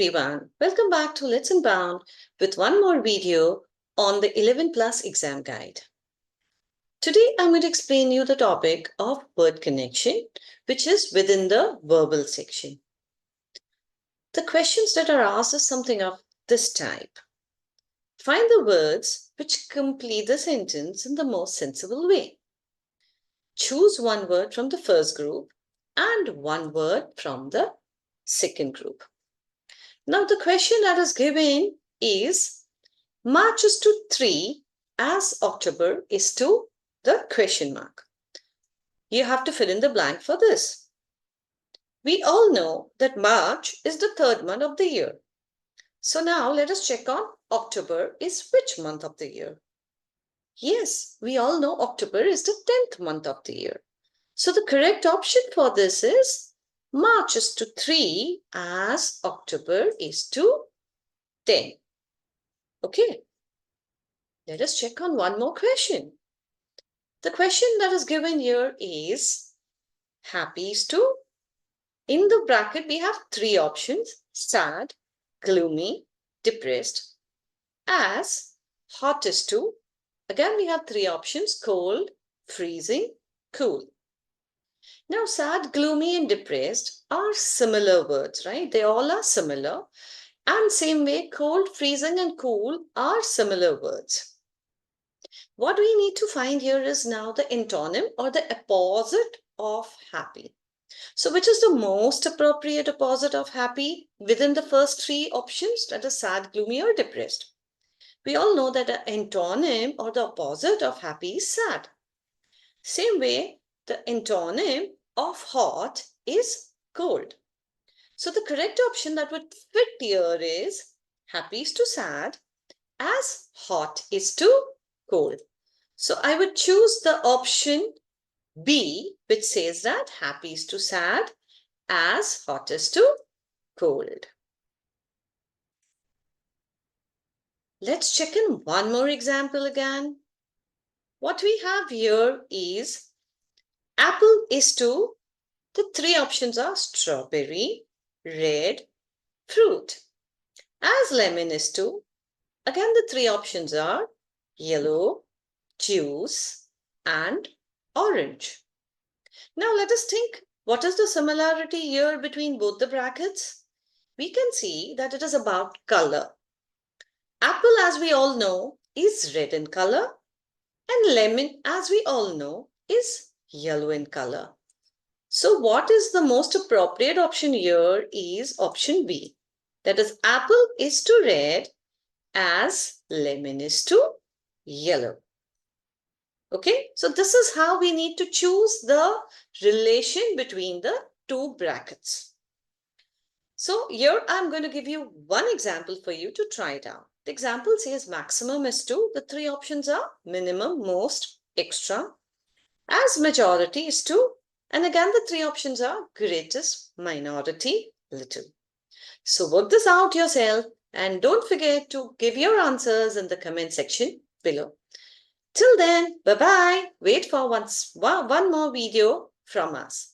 everyone, welcome back to Let's Unbound with one more video on the 11 plus exam guide. Today I'm going to explain you the topic of word connection, which is within the verbal section. The questions that are asked is something of this type. Find the words which complete the sentence in the most sensible way. Choose one word from the first group and one word from the second group. Now the question that is given is March is to 3 as October is to the question mark. You have to fill in the blank for this. We all know that March is the third month of the year. So now let us check on October is which month of the year? Yes, we all know October is the 10th month of the year. So the correct option for this is March is to 3 as October is to 10. Okay. Let us check on one more question. The question that is given here is happy is to. In the bracket, we have three options: sad, gloomy, depressed. As hot is to. Again, we have three options: cold, freezing, cool. Now, sad, gloomy, and depressed are similar words, right? They all are similar. And same way, cold, freezing, and cool are similar words. What we need to find here is now the antonym or the opposite of happy. So which is the most appropriate opposite of happy within the first three options, that is sad, gloomy, or depressed? We all know that the antonym or the opposite of happy is sad. Same way, the antonym of hot is cold. So the correct option that would fit here is happy is to sad as hot is to cold. So I would choose the option B, which says that happy is to sad as hot is to cold. Let's check in one more example again. What we have here is apple is to, the three options are strawberry, red, fruit. As lemon is to, again the three options are yellow, juice, and orange. Now let us think, what is the similarity here between both the brackets? We can see that it is about color. Apple, as we all know, is red in color, and lemon, as we all know, is yellow in color. So what is the most appropriate option here is option B. That is, apple is to red as lemon is to yellow. Okay, so this is how we need to choose the relation between the two brackets. So here I'm going to give you one example for you to try it out. The example says maximum is to, the three options are minimum, most, extra. As majority is to, and again the three options are greatest, minority, little. So work this out yourself and don't forget to give your answers in the comment section below. Till then, bye-bye. Wait for one more video from us.